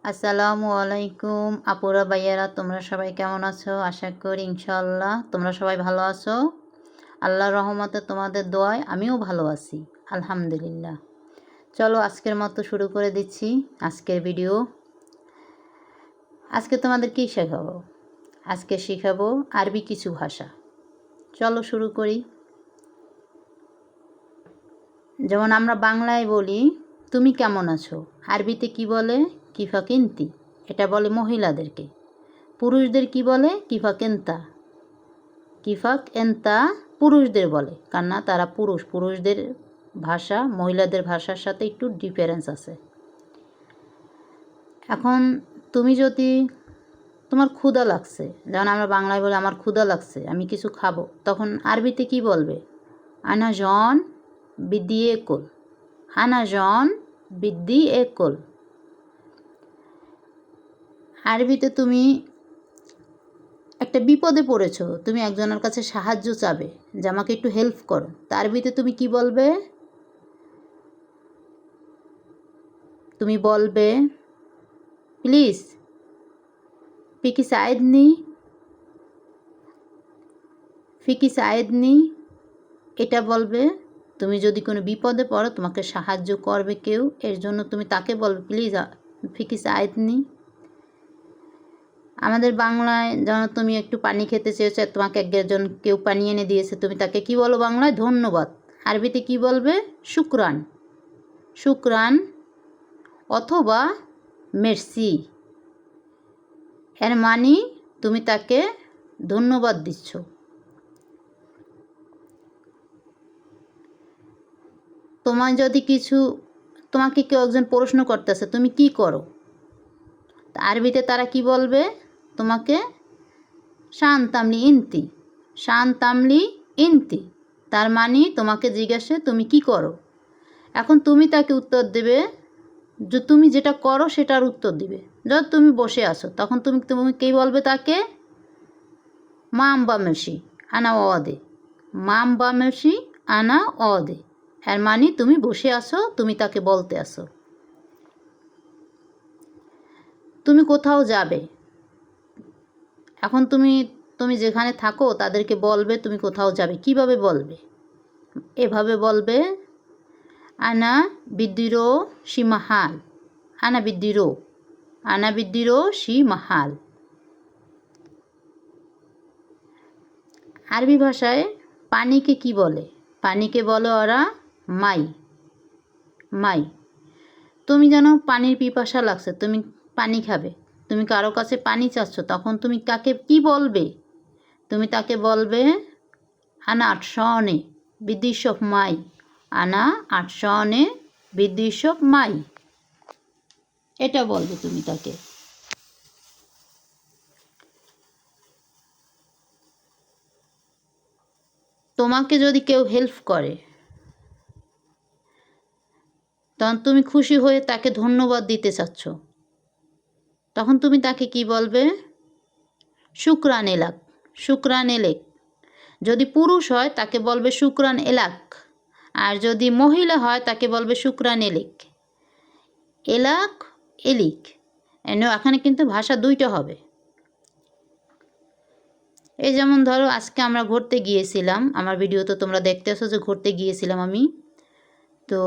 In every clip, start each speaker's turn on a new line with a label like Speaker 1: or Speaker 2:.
Speaker 1: আসসালামু আলাইকুম আপুরা ভাইয়ারা, তোমরা সবাই কেমন আছো? আশা করি ইনশাআল্লাহ তোমরা সবাই ভালো আছো। আল্লাহর রহমতে তোমাদের দোয়ায় আমিও ভালো আছি, আলহামদুলিল্লাহ। চলো আজকের মতো শুরু করে দিচ্ছি আজকের ভিডিও। আজকে তোমাদের কী শেখাবো? আজকে শেখাবো আরবি কিছু ভাষা। চলো শুরু করি। যেমন আমরা বাংলায় বলি তুমি কেমন আছো, আরবিতে কি বলে? কিফা কিন্তি, এটা বলে মহিলাদেরকে। পুরুষদের কি বলে? কিফাক এন্তা। কিফাক এন্তা পুরুষদের বলে, কেননা তারা পুরুষদের ভাষা মহিলাদের ভাষার সাথে একটু ডিফারেন্স আছে। এখন তুমি যদি তোমার ক্ষুধা লাগছে, যেমন আমরা বাংলায় বলি আমার ক্ষুধা লাগছে, আমি কিছু খাবো, তখন আরবিতে কি বলবে? আনা জন বিদ্দি একল। আনা জন বিদ্দি একল। আরবিতে তুমি একটা বিপদে পড়েছো, তুমি একজনের কাছে সাহায্য চাবে যে আমাকে একটু হেল্প করো, তার ভিতরে তুমি কি বলবে? তুমি বলবে প্লিজ ফিকি সাইদনি, ফিকি সাইদনি, এটা বলবে। তুমি যদি কোনো বিপদে পড়ো, তোমাকে সাহায্য করবে কেউ, এর জন্য তুমি তাকে বলবে প্লিজ ফিকি সাইদনি। আমাদের বাংলায় যেমন তুমি একটু পানি খেতে চেয়েছো, তোমাকে একজন কেউ পানি এনে দিয়েছে, তুমি তাকে কি বলো বাংলায়? ধন্যবাদ। আরবিতে কি বলবে? শুকরান। শুকরান অথবা মেরসি। এর মানে তুমি তাকে ধন্যবাদ দিচ্ছ। তোমাকে কেউ একজন প্রশ্ন করতেছে, তুমি কি করো? আরবিতে তারা কি বলবে তোমাকে? শান্তামলি ইন্তি। শান্তামলি ইন্তি, তার মানে তোমাকে জিজ্ঞাসা তুমি কি করো। এখন তুমি তাকে উত্তর দেবে, যে তুমি যেটা করো সেটার উত্তর দিবে। যখন তুমি বসে আছো, তখন তুমি কি বলবে তাকে? মাম বামেশি আনা অদে। মাম বামেশি আনা অদে, এর মানে তুমি বসে আসো, তুমি তাকে বলতে আসো। তুমি কোথাও যাবে, এখন তুমি যেখানে থাকো তাদেরকে বলবে তুমি কোথাও যাবে, কিভাবে বলবে? এভাবে বলবে আনা বিদ্যুরো সীমাহাল। আনা বিদ্যুরো সীমাহাল। আরবি ভাষায় পানিকে কি বলে? পানিকে বলে ওরা মাই। মাই। তুমি যেন পানির পিপাসা লাগছে, তুমি পানি খাবে, তুমি কারো কাছে পানি চাচ্ছ, তখন তুমি কাকে কি বলবে? তুমি তাকে বলবে আনা আটশনে বিদ্যুৎসব মাই। আনা আটশনে বিদ্যুৎসব মাই, এটা বলবে তুমি তাকে। তোমাকে যদি কেউ হেল্প করে, তখন তুমি খুশি হয়ে তাকে ধন্যবাদ দিতে চাচ্ছ, তখন তুমি তাকে কি বলবে? শুকরান এলাক। শুকরান এলেক। যদি পুরুষ হয় তাকে বলবে শুকরান এলাক, আর যদি মহিলা হয় তাকে বলবে শুকরান এলিক। এলাক এলিক, এখানে কিন্তু ভাষা দুইটা হবে। এই যেমন ধরো আজকে আমরা ঘুরতে গিয়েছিলাম, আমার ভিডিও তো তোমরা দেখতেছো যে ঘুরতে গিয়েছিলাম আমি। তো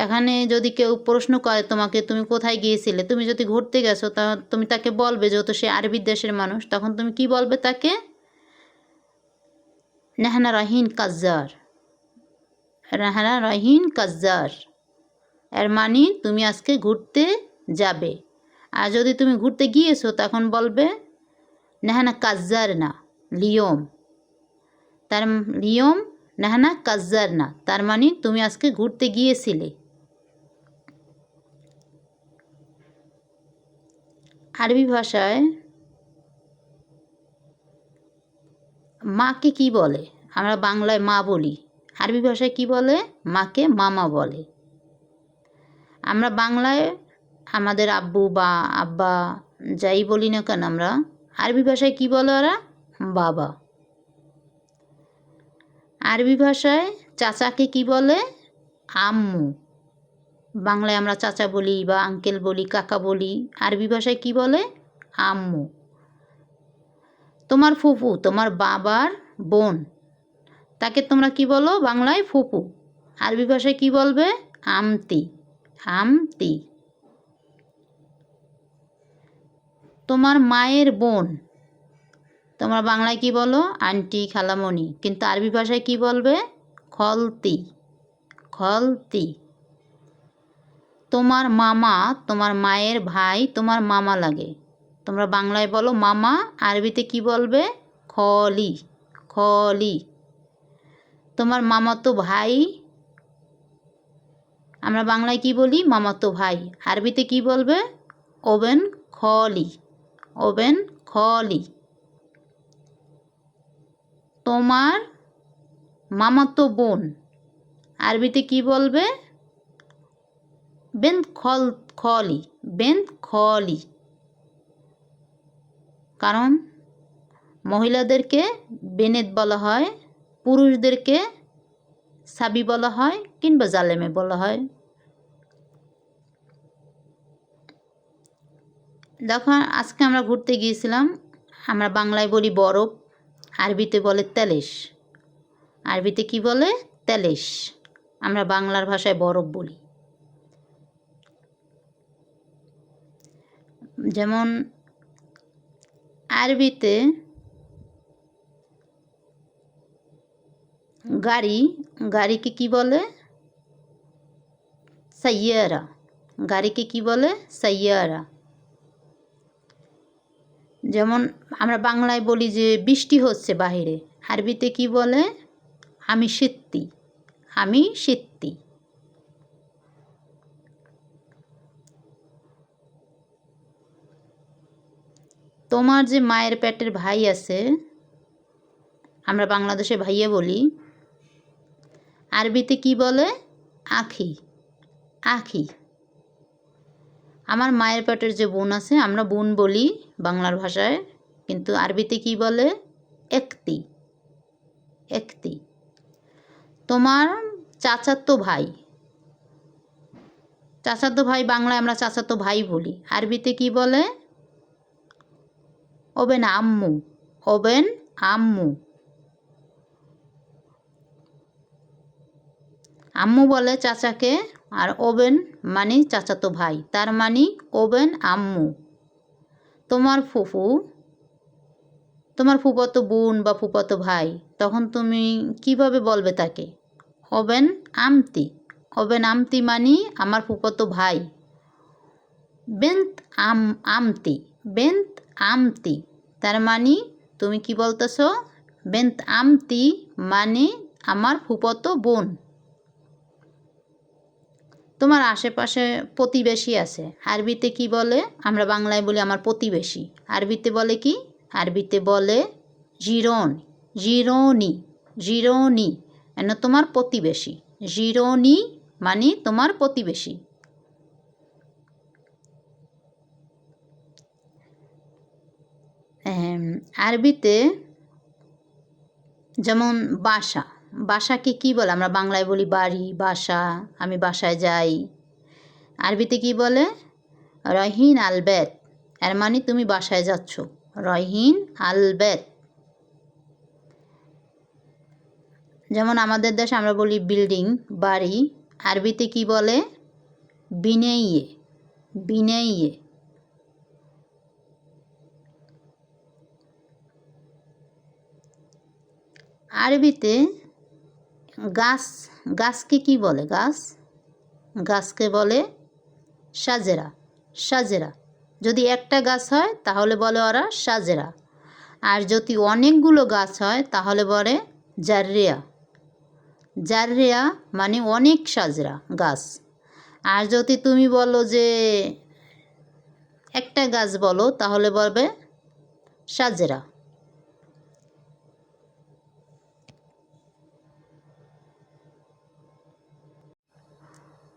Speaker 1: এখানে যদি কেউ প্রশ্ন করে তোমাকে তুমি কোথায় গিয়েছিলে, তুমি যদি ঘুরতে গেছো, তা তুমি তাকে বলবে, যেহেতু সে আরবি দেশের মানুষ, তখন তুমি কি বলবে তাকে? নেহানা রাহিন কাজ্জার। নেহানা রাহিন কাজ্জার, এর মানে তুমি আজকে ঘুরতে যাবে। আর যদি তুমি ঘুরতে গিয়েছো, তখন বলবে নেহানা কাজ্জার না লিয়ম। লিয়ম নেহানা কাজ্জার না, তার মানে তুমি আজকে ঘুরতে গিয়েছিলে। আরবি ভাষায় মাকে কি বলে? আমরা বাংলায় মা বলি, আরবি ভাষায় কি বলে? মাকে মামা বলে। আমরা বাংলায় আমাদের আব্বু বা আব্বা যাই বলি না কেন, আমরা আরবি ভাষায় কি বলে ওরা? বাবা। আরবি ভাষায় চাচাকে কি বলে? আম্মু। বাংলায় আমরা চাচা বলি বা আঙ্কেল বলি, কাকা বলি, আরবি ভাষায় কি বলে? আম্মু। তোমার ফুফু, তোমার বাবার বোন, তাকে তোমরা কি বলো বাংলায়? ফুফু। আরবি ভাষায় কি বলবে? আমতি, আমতি। তোমার মায়ের বোন, তোমরা বাংলায় কি বলো? আন্টি, খালামণি, কিন্তু আরবি ভাষায় কি বলবে? খলতি, খলতি। তোমার মামা, তোমার মায়ের ভাই তোমার মামা লাগে, তোমরা বাংলায় বলো মামা, আরবিতে কি বলবে? খলি, খলি। তোমার মামাতো ভাই, আমরা বাংলায় কি বলি? মামাতো ভাই, আরবিতে কি বলবে? ওবেন খলি, ওবেন খলি। তোমার মামাতো বোন, আরবিতে কি বলবে? বেন খল, খলি, বেন খলি। কারণ মহিলাদেরকে বেনেত বলা হয়, পুরুষদেরকে সাবি বলা হয় কিংবা জালেমে বলা হয়। দেখো আজকে আমরা ঘুরতে গিয়েছিলাম, আমরা বাংলায় বলি বরফ, আরবিতে বলে তেলেশ। আরবিতে কি বলে? তেলেশ। আমরা বাংলার ভাষায় বরফ বলি। যেমন আরবিতে গাড়ি, গাড়িকে কি বলে? সাইয়ারা। গাড়িকে কি বলে? সাইয়ারা। যেমন আমরা বাংলায় বলি যে বৃষ্টি হচ্ছে বাহিরে, আরবিতে কি বলে? আমি সিত্তি, আমি সিত্তি। তোমার যে মায়ের পেটের ভাই আছে, আমরা বাংলাদেশে ভাইয়া বলি, আরবিতে কি বলে? আখি, আখি। আমার মায়ের পেটের যে বোন আছে, আমরা বোন বলি বাংলার ভাষায়, কিন্তু আরবিতে কি বলে? একতি, একতি। তোমার চাচাতো ভাই, চাচাতো ভাই বাংলায় আমরা চাচাতো ভাই বলি, আরবিতে কি বলে? ওবেন আম্মু, ওবেন আম্মু। আম্মু বলে চাচাকে, আর ওবেন মানে চাচাতো ভাই, তার মানে ওবেন আম্মু। তোমার ফুফু, তোমার ফুফাতো বোন বা ফুফাতো ভাই, তখন তুমি কিভাবে বলবে তাকে? ওবেন আমতি, ওবেন আমতি মানে আমার ফুফাতো ভাই। বেন্ত আমতি, বেন্ত আমতি, তার মানে তুমি কি বলতেছ? বেন্ত আমতি মানে আমার ফুফাতো বোন। তোমার আশেপাশে প্রতিবেশী আছে, আরবিতে কি বলে? আমরা বাংলায় বলি আমার প্রতিবেশী, আরবিতে বলে কি? আরবিতে বলে জিরন, জিরোনি, জিরোনি। এন তোমার প্রতিবেশী, জিরোনি মানে তোমার প্রতিবেশী। আরবিতে যেমন বাসা, বাসাকে কি বলে? আমরা বাংলায় বলি বাড়ি, বাসা, আমি বাসায় যাই। আরবিতে কি বলে? রহিন আলবেত, এর মানে তুমি বাসায় যাচ্ছ, রহিন আলবেত। যেমন আমাদের দেশে আমরা বলি বিল্ডিং, বাড়ি, আরবিতে কি বলে? বিনেইয়ে, বিনেইয়ে। আরবিতে গাছ, গাছকে কি বলে? গাছ, গাছকে বলে সাজেরা, সাজেরা। যদি একটা গাছ হয় তাহলে বলে ওরা সাজেরা, আর যদি অনেকগুলো গাছ হয় তাহলে বলে জাররিয়া, জাররিয়া মানে অনেক সাজরা গাছ। আর যদি তুমি বলো যে একটা গাছ বলো তাহলে বলবে সাজেরা।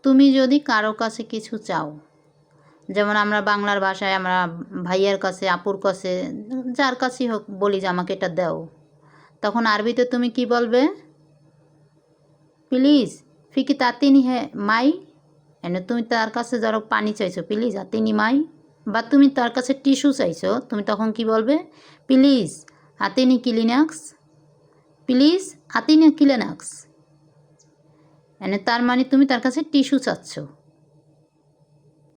Speaker 1: তুমি যদি কারো কাছে কিছু চাও, যেমন আমরা বাংলার ভাষায় আমরা ভাইয়ার কাছে, আপুর কাছে, যার কাছেই হোক বলি যে আমাকে এটা দাও, তখন আরবিতে তুমি কি বলবে? প্লিজ ফিকি তাতিনি হ্যাঁ মাই, এনে তুমি তার কাছে ধরো পানি চাইছো, প্লিজ আতিনি মাই, বা তুমি তার কাছে টিস্যু চাইছো, তুমি তখন কি বলবে? প্লিজ আতিনি ক্লিনাক্স, প্লিজ আতিনি ক্লিনাক্স। এনে তার মানে তুমি তার কাছে টিস্যু চাচ্ছ।